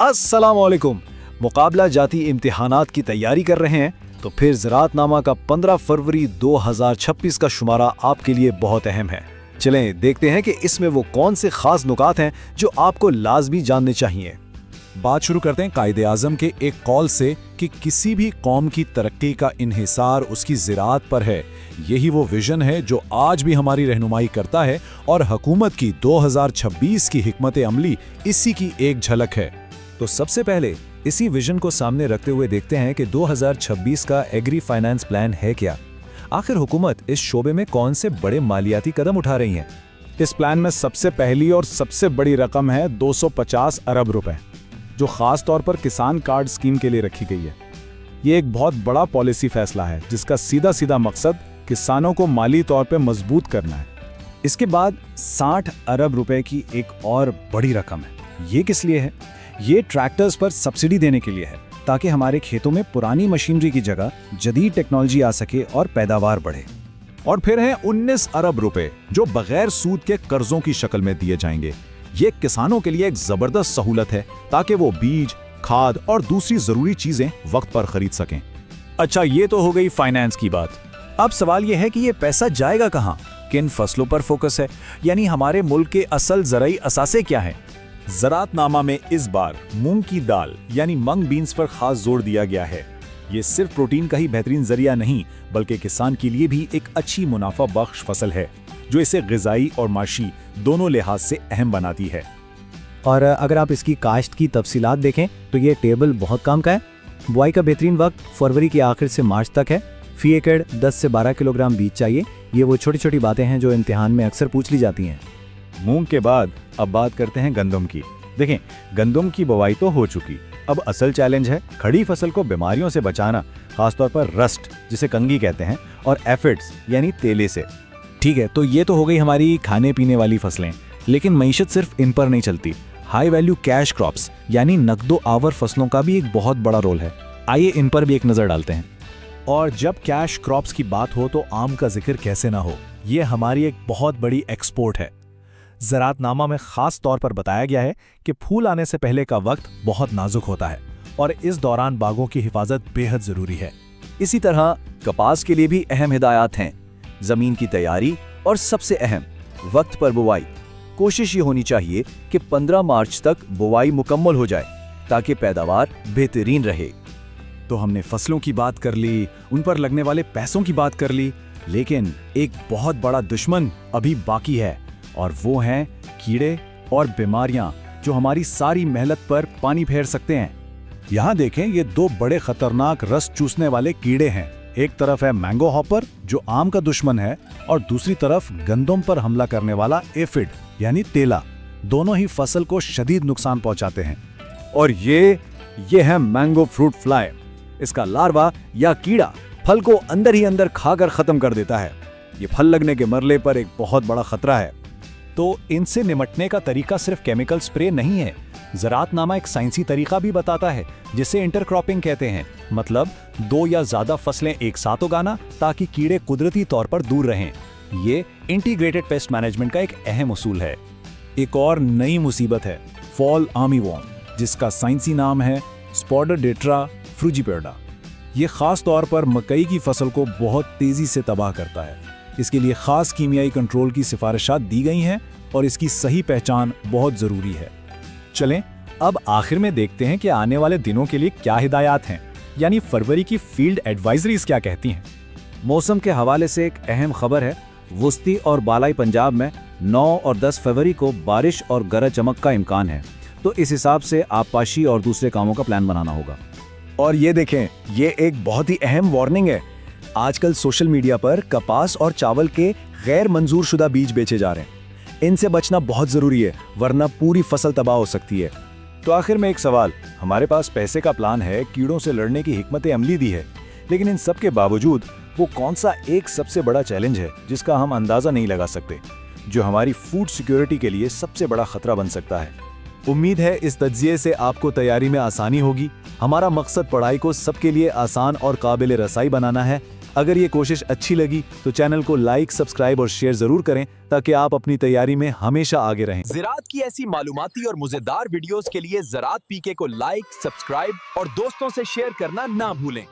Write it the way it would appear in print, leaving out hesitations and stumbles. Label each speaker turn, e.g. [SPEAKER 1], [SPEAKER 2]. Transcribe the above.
[SPEAKER 1] अस्सलाम वालेकुम। मुकाबला जाती इम्तिहानात की तैयारी कर रहे हैं तो फिर ज़राअतनामा का 15 फरवरी 2026 का शुमारा आपके लिए बहुत अहम है। चलें देखते हैं कि इसमें वो कौन से खास नुकात हैं जो आपको लाजमी जानने चाहिए।
[SPEAKER 2] बात शुरू करते हैं कायदे-आज़म के एक कॉल से कि किसी भी कौम की तरक्की का इन्हिसार उसकी ज़राअत पर है। यही वो विजन है जो आज भी हमारी रहनुमाई करता है और हुकूमत की 2026 की हिकमत अमली इसी की एक झलक है।
[SPEAKER 1] तो सबसे पहले इसी विजन को सामने रखते हुए देखते हैं कि 2026 का एग्री फाइनेंस प्लान है क्या। आखिर हुकूमत इस शोबे में कौन से बड़े मालियाती कदम उठा रही है।
[SPEAKER 3] इस प्लान में सबसे पहली और सबसे बड़ी रकम है 250 अरब रुपए, जो खास तौर पर किसान कार्ड स्कीम के लिए रखी गई है। ये एक बहुत बड़ा पॉलिसी फैसला है जिसका सीधा सीधा मकसद किसानों को माली तौर पर मजबूत करना है।
[SPEAKER 1] इसके बाद 60 अरब रुपए की एक और बड़ी रकम है। ये किस लिए है? ये ट्रैक्टर्स पर सब्सिडी देने के लिए है ताकि हमारे खेतों में पुरानी मशीनरी की जगह जदीद टेक्नोलॉजी आ सके और पैदावार बढ़े।
[SPEAKER 2] और फिर है 19 अरब रुपए जो बगैर सूद के कर्जों की शक्ल में दिए जाएंगे। ये किसानों के लिए एक जबरदस्त सहूलत है ताकि वो बीज, खाद और दूसरी जरूरी चीजें वक्त पर खरीद सकें।
[SPEAKER 1] अच्छा, ये तो हो गई फाइनेंस की बात। अब सवाल ये है कि ये पैसा जाएगा कहाँ, किन फसलों पर फोकस है, यानी हमारे मुल्क के असल ज़राई असासे क्या है।
[SPEAKER 2] ज़राअतनामा में इस बार मूंग की दाल यानी मंग बीन्स पर खास जोर दिया गया है। ये सिर्फ प्रोटीन का ही बेहतरीन जरिया नहीं बल्कि किसान के लिए भी एक अच्छी मुनाफा बख्श फसल है जो इसे ग़िज़ाई और माशी दोनों लिहाज से अहम बनाती है।
[SPEAKER 1] और अगर आप इसकी काश्त की तफसीलात देखें तो ये टेबल बहुत काम का है। बुआई का बेहतरीन वक्त फरवरी के आखिर से मार्च तक है। फी एकड़ 10 से 12 किलोग्राम बीज चाहिए। ये वो छोटी छोटी बातें हैं जो इम्तिहान में अक्सर पूछ ली जाती हैं।
[SPEAKER 4] मूंग के बाद अब बात करते हैं गंदम की। देखें, गंदम की बुवाई तो हो चुकी, अब असल चैलेंज है खड़ी फसल को बीमारियों से बचाना, खासतौर पर रस्ट जिसे कंगी कहते हैं और एफिड्स यानी तेले से।
[SPEAKER 1] ठीक है, तो ये तो हो गई हमारी खाने पीने वाली फसलें, लेकिन मईशत सिर्फ इन पर नहीं चलती। हाई वैल्यू कैश क्रॉप्स यानी नकदो आवर फसलों का भी एक बहुत बड़ा रोल है। आइए इन पर भी एक नज़र डालते हैं।
[SPEAKER 2] और जब कैश क्रॉप्स की बात हो तो आम का जिक्र कैसे ना हो। ये हमारी एक बहुत बड़ी एक्सपोर्ट है। ज़राअतनामा में खास तौर पर बताया गया है कि फूल आने से पहले का वक्त बहुत नाजुक होता है और इस दौरान बागों की हिफाजत बेहद जरूरी है।
[SPEAKER 5] इसी तरह कपास के लिए भी अहम हिदायत हैं। जमीन की तैयारी और सबसे अहम वक्त पर बुवाई। कोशिश ये होनी चाहिए कि 15 मार्च तक बुवाई मुकम्मल हो जाए ताकि पैदावार बेहतरीन रहे।
[SPEAKER 2] तो हमने फसलों की बात कर ली, उन पर लगने वाले पैसों की बात कर ली, लेकिन एक बहुत बड़ा दुश्मन अभी बाकी है और वो हैं कीड़े और बीमारियां जो हमारी सारी मेहनत पर पानी फेर सकते हैं। यहाँ देखें, ये दो बड़े खतरनाक रस चूसने वाले कीड़े हैं। एक तरफ है मैंगो हॉपर जो आम का दुश्मन है और दूसरी तरफ गंदम पर हमला करने वाला एफिड यानी तेला। दोनों ही फसल को शदीद नुकसान पहुंचाते हैं।
[SPEAKER 1] और ये है मैंगो फ्रूट फ्लाई। इसका लार्वा या कीड़ा फल को अंदर ही अंदर खाकर खत्म कर देता है। ये फल लगने के मरले पर एक बहुत बड़ा खतरा है।
[SPEAKER 2] तो इनसे निपटने का तरीका सिर्फ केमिकल स्प्रे नहीं है। ज़राअतनामा एक साइंसी तरीका भी बताता है जिसे इंटरक्रॉपिंग कहते हैं, मतलब 2 या ज़्यादा फसलें एक साथ उगाना ताकि कीड़े कुदरती तौर पर दूर रहें। ये इंटीग्रेटेड पेस्ट मैनेजमेंट का एक अहम उसूल है।
[SPEAKER 3] एक और नई मुसीबत है फॉल आर्मीवॉर्म, जिसका साइंसी नाम है स्पोडोडेट्रा फ्रूजिपेडा। ये खास तौर पर मकई की फसल को बहुत तेजी से तबाह करता है। इसके लिए खास कीमियाई कंट्रोल की सिफारिशात दी गई हैं और इसकी सही पहचान बहुत ज़रूरी है।
[SPEAKER 2] चलें अब आखिर में देखते हैं कि आने वाले दिनों के लिए क्या हिदायत हैं, यानी फरवरी की फील्ड एडवाइजरीज क्या कहती हैं।
[SPEAKER 5] मौसम के हवाले से एक अहम खबर है। वस्ती और बालाई पंजाब में 9 और 10 फरवरी को बारिश और गरज चमक का इम्कान है, तो इस हिसाब से आबपाशी और दूसरे कामों का प्लान बनाना होगा।
[SPEAKER 1] और ये देखें, ये एक बहुत ही अहम वार्निंग है। आजकल सोशल मीडिया पर कपास और चावल के गैर मंजूर शुदा बीज बेचे जा रहे हैं। इनसे बचना बहुत ज़रूरी है, वरना पूरी फसल तबाह हो सकती है।
[SPEAKER 4] तो आखिर में एक सवाल, हमारे पास पैसे का प्लान है, कीड़ों से लड़ने की हिकमत अमली दी है, लेकिन इन सब के बावजूद वो कौन सा एक सबसे बड़ा चैलेंज है जिसका हम अंदाज़ा नहीं लगा सकते, जो हमारी फूड सिक्योरिटी के लिए सबसे बड़ा खतरा बन सकता है।
[SPEAKER 2] उम्मीद है इस तज्जिए से आपको तैयारी में आसानी होगी। हमारा मकसद पढ़ाई को सबके लिए आसान और काबिल रसाई बनाना है।
[SPEAKER 3] अगर ये कोशिश अच्छी लगी तो चैनल को लाइक, सब्सक्राइब और शेयर जरूर करें ताकि आप अपनी तैयारी में हमेशा आगे रहें।
[SPEAKER 6] ज़राअत की ऐसी मालूमाती और मजेदार वीडियोस के लिए ज़राअत पीके को लाइक, सब्सक्राइब और दोस्तों से शेयर करना ना भूलें।